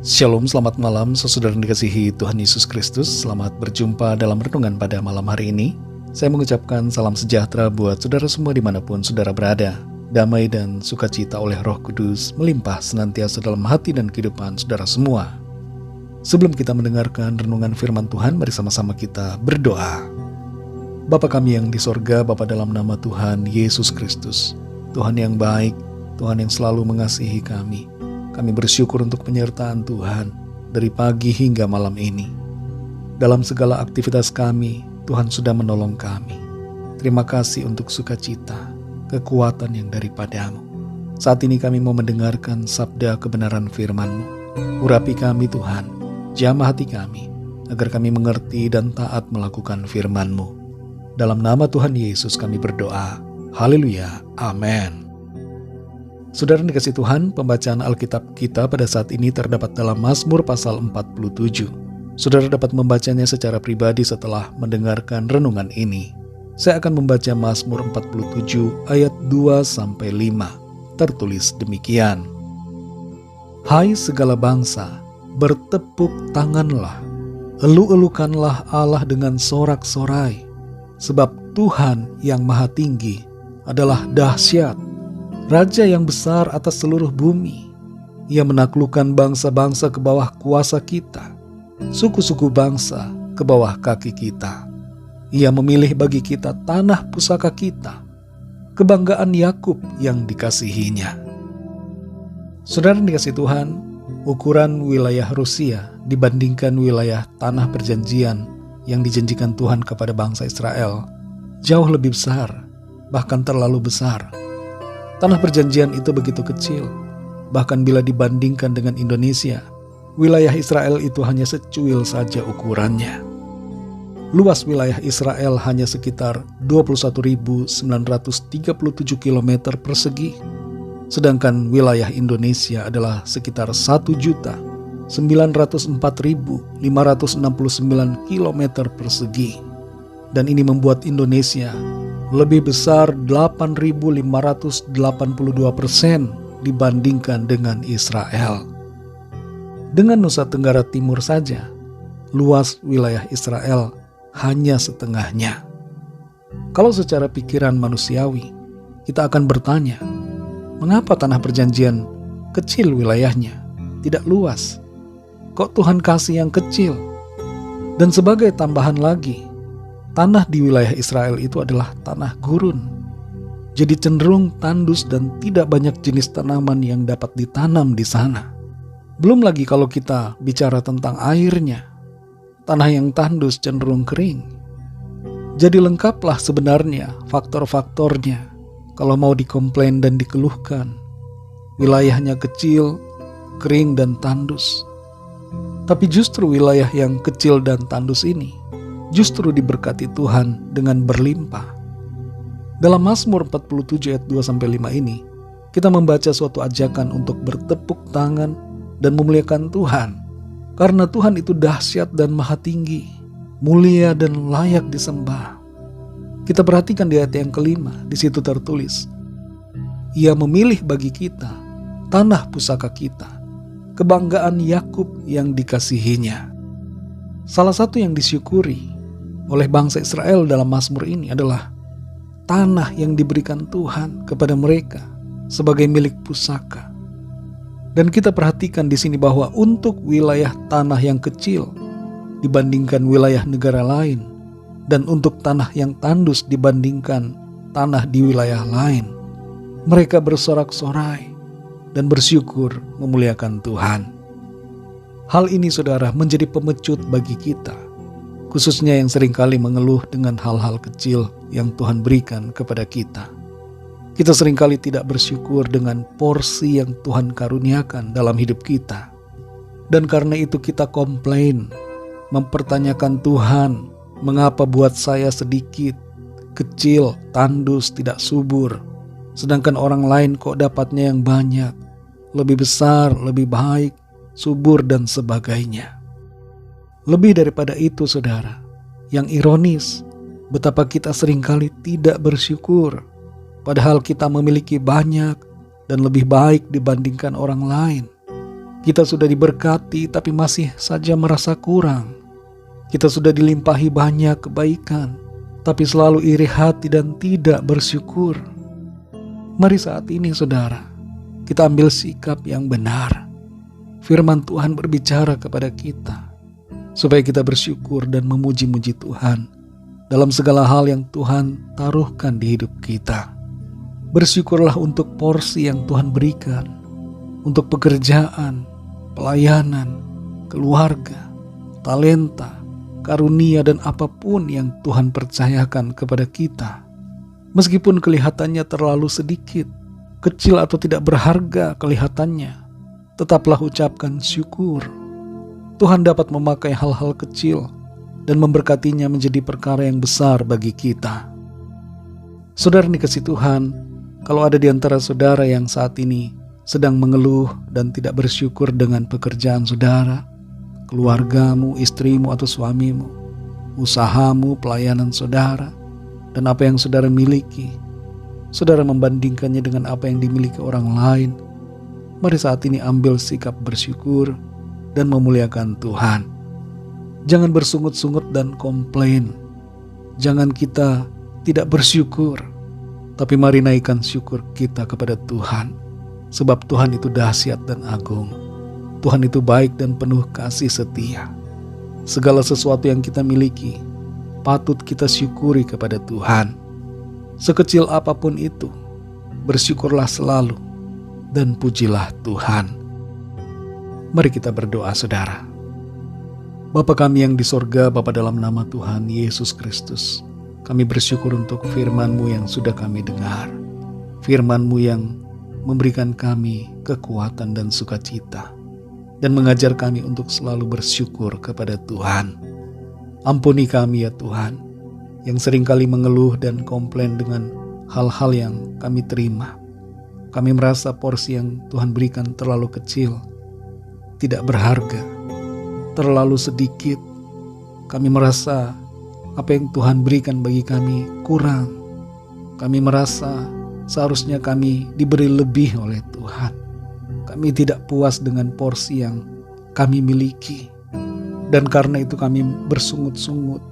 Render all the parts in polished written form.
Shalom, selamat malam saudara yang dikasihi Tuhan Yesus Kristus. Selamat berjumpa dalam renungan pada malam hari ini. Saya mengucapkan salam sejahtera buat saudara semua dimanapun saudara berada. Damai dan sukacita oleh Roh Kudus melimpah senantiasa dalam hati dan kehidupan saudara semua. Sebelum kita mendengarkan renungan firman Tuhan, mari sama-sama kita berdoa. Bapa kami yang di sorga, Bapa dalam nama Tuhan Yesus Kristus, Tuhan yang baik, Tuhan yang selalu mengasihi kami. Kami bersyukur untuk penyertaan Tuhan dari pagi hingga malam ini. Dalam segala aktivitas kami, Tuhan sudah menolong kami. Terima kasih untuk sukacita, kekuatan yang daripada-Mu. Saat ini kami mau mendengarkan sabda kebenaran firman-Mu. Urapi kami Tuhan, jamah hati kami, agar kami mengerti dan taat melakukan firman-Mu. Dalam nama Tuhan Yesus kami berdoa. Haleluya, amin. Saudara yang dikasihi Tuhan, pembacaan Alkitab kita pada saat ini terdapat dalam Mazmur pasal 47. Saudara dapat membacanya secara pribadi setelah mendengarkan renungan ini. Saya akan membaca Mazmur 47 ayat 2-5. Tertulis demikian. Hai segala bangsa, bertepuk tanganlah, elu-elukanlah Allah dengan sorak-sorai, sebab Tuhan yang Maha Tinggi adalah dahsyat, Raja yang besar atas seluruh bumi. Ia menaklukkan bangsa-bangsa ke bawah kuasa kita, suku-suku bangsa ke bawah kaki kita. Ia memilih bagi kita tanah pusaka kita, kebanggaan Yakub yang dikasihinya. Saudara yang dikasihi Tuhan, ukuran wilayah Rusia dibandingkan wilayah tanah perjanjian yang dijanjikan Tuhan kepada bangsa Israel jauh lebih besar, bahkan terlalu besar. Tanah perjanjian itu begitu kecil, bahkan bila dibandingkan dengan Indonesia, wilayah Israel itu hanya secuil saja ukurannya. Luas wilayah Israel hanya sekitar 21.937 km persegi, sedangkan wilayah Indonesia adalah sekitar 1.904.569 km persegi. Dan ini membuat Indonesia lebih besar 8.582% dibandingkan dengan Israel. Dengan Nusa Tenggara Timur saja, luas wilayah Israel hanya setengahnya. Kalau secara pikiran manusiawi, kita akan bertanya, mengapa tanah perjanjian kecil wilayahnya, tidak luas? Kok Tuhan kasih yang kecil? Dan sebagai tambahan lagi, tanah di wilayah Israel itu adalah tanah gurun. Jadi cenderung tandus dan tidak banyak jenis tanaman yang dapat ditanam di sana. Belum lagi kalau kita bicara tentang airnya. Tanah yang tandus cenderung kering. Jadi lengkaplah sebenarnya faktor-faktornya kalau mau dikomplain dan dikeluhkan. Wilayahnya kecil, kering dan tandus. Tapi justru wilayah yang kecil dan tandus ini justru diberkati Tuhan dengan berlimpah. Dalam Mazmur 47 ayat 2-5 ini, kita membaca suatu ajakan untuk bertepuk tangan dan memuliakan Tuhan. Karena Tuhan itu dahsyat dan maha tinggi, mulia dan layak disembah. Kita perhatikan di ayat yang kelima, di situ tertulis, Ia memilih bagi kita tanah pusaka kita, kebanggaan Yakub yang dikasihinya. Salah satu yang disyukuri oleh bangsa Israel dalam Mazmur ini adalah tanah yang diberikan Tuhan kepada mereka sebagai milik pusaka. Dan kita perhatikan di sini bahwa untuk wilayah tanah yang kecil dibandingkan wilayah negara lain, dan untuk tanah yang tandus dibandingkan tanah di wilayah lain, mereka bersorak-sorai dan bersyukur memuliakan Tuhan. Hal ini saudara menjadi pemecut bagi kita, khususnya yang seringkali mengeluh dengan hal-hal kecil yang Tuhan berikan kepada kita. Kita seringkali tidak bersyukur dengan porsi yang Tuhan karuniakan dalam hidup kita. Dan karena itu kita komplain, mempertanyakan Tuhan, mengapa buat saya sedikit, kecil, tandus, tidak subur, sedangkan orang lain kok dapatnya yang banyak, lebih besar, lebih baik, subur dan sebagainya. Lebih daripada itu saudara, yang ironis, betapa kita seringkali tidak bersyukur, padahal kita memiliki banyak dan lebih baik dibandingkan orang lain. Kita sudah diberkati tapi masih saja merasa kurang. Kita sudah dilimpahi banyak kebaikan, tapi selalu iri hati dan tidak bersyukur. Mari saat ini saudara, kita ambil sikap yang benar. Firman Tuhan berbicara kepada kita, supaya kita bersyukur dan memuji-muji Tuhan dalam segala hal yang Tuhan taruhkan di hidup kita. Bersyukurlah untuk porsi yang Tuhan berikan, untuk pekerjaan, pelayanan, keluarga, talenta, karunia dan apapun yang Tuhan percayakan kepada kita. Meskipun kelihatannya terlalu sedikit, kecil atau tidak berharga kelihatannya, tetaplah ucapkan syukur. Tuhan dapat memakai hal-hal kecil dan memberkatinya menjadi perkara yang besar bagi kita. Saudara dikasihi Tuhan, kalau ada di antara saudara yang saat ini sedang mengeluh dan tidak bersyukur dengan pekerjaan saudara, keluargamu, istrimu atau suamimu, usahamu, pelayanan saudara, dan apa yang saudara miliki, saudara membandingkannya dengan apa yang dimiliki orang lain, mari saat ini ambil sikap bersyukur dan memuliakan Tuhan. Jangan bersungut-sungut dan komplain. Jangan kita tidak bersyukur, tapi mari naikkan syukur kita kepada Tuhan. Sebab Tuhan itu dahsyat dan agung. Tuhan itu baik dan penuh kasih setia. Segala sesuatu yang kita miliki patut kita syukuri kepada Tuhan. Sekecil apapun itu, bersyukurlah selalu dan pujilah Tuhan. Mari kita berdoa saudara. Bapa kami yang di sorga, Bapa dalam nama Tuhan Yesus Kristus, kami bersyukur untuk firman-Mu yang sudah kami dengar. Firman-Mu yang memberikan kami kekuatan dan sukacita, dan mengajar kami untuk selalu bersyukur kepada Tuhan. Ampuni kami ya Tuhan, yang seringkali mengeluh dan komplain dengan hal-hal yang kami terima. Kami merasa porsi yang Tuhan berikan terlalu kecil, tidak berharga, terlalu sedikit. Kami merasa apa yang Tuhan berikan bagi kami kurang. Kami merasa seharusnya kami diberi lebih oleh Tuhan. Kami tidak puas dengan porsi yang kami miliki. Dan karena itu kami bersungut-sungut,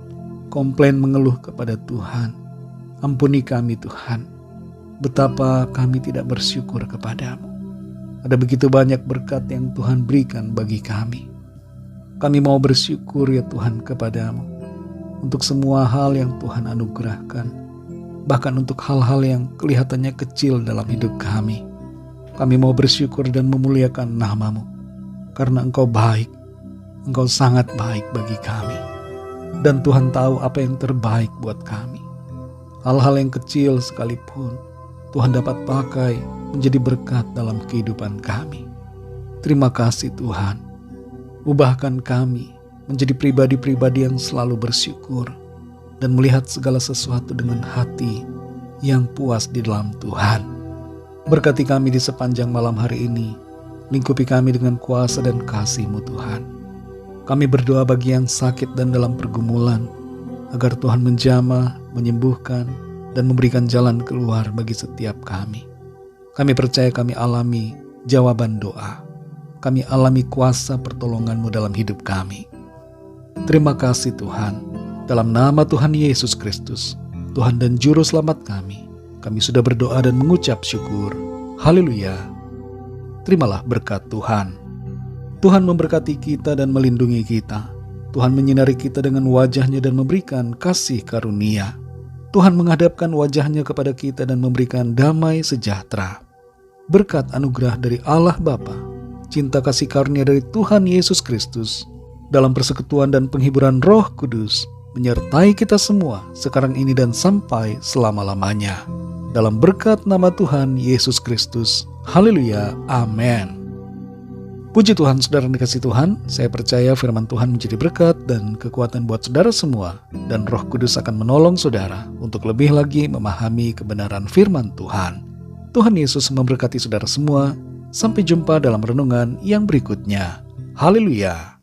komplain mengeluh kepada Tuhan. Ampuni kami Tuhan, betapa kami tidak bersyukur kepadamu. Ada begitu banyak berkat yang Tuhan berikan bagi kami. Kami mau bersyukur ya Tuhan kepadamu, untuk semua hal yang Tuhan anugerahkan, bahkan untuk hal-hal yang kelihatannya kecil dalam hidup kami. Kami mau bersyukur dan memuliakan nama-Mu, karena Engkau baik, Engkau sangat baik bagi kami. Dan Tuhan tahu apa yang terbaik buat kami. Hal-hal yang kecil sekalipun, Tuhan dapat pakai menjadi berkat dalam kehidupan kami. Terima kasih Tuhan, ubahkan kami menjadi pribadi-pribadi yang selalu bersyukur dan melihat segala sesuatu dengan hati yang puas di dalam Tuhan. Berkati kami di sepanjang malam hari ini, lingkupi kami dengan kuasa dan kasih-Mu Tuhan. Kami berdoa bagi yang sakit dan dalam pergumulan, agar Tuhan menjamah, menyembuhkan, dan memberikan jalan keluar bagi setiap kami. Kami percaya kami alami jawaban doa. Kami alami kuasa pertolongan-Mu dalam hidup kami. Terima kasih Tuhan, dalam nama Tuhan Yesus Kristus, Tuhan dan Juru Selamat kami sudah berdoa dan mengucap syukur. Haleluya. Terimalah berkat Tuhan. Tuhan memberkati kita dan melindungi kita. Tuhan menyinari kita dengan wajah-Nya dan memberikan kasih karunia. Tuhan menghadapkan wajah-Nya kepada kita dan memberikan damai sejahtera. Berkat anugerah dari Allah Bapa, cinta kasih karunia dari Tuhan Yesus Kristus, dalam persekutuan dan penghiburan Roh Kudus, menyertai kita semua sekarang ini dan sampai selama-lamanya. Dalam berkat nama Tuhan Yesus Kristus. Haleluya. Amin. Puji Tuhan, saudara dikasihi Tuhan. Saya percaya firman Tuhan menjadi berkat dan kekuatan buat saudara semua. Dan Roh Kudus akan menolong saudara untuk lebih lagi memahami kebenaran firman Tuhan. Tuhan Yesus memberkati saudara semua. Sampai jumpa dalam renungan yang berikutnya. Haleluya.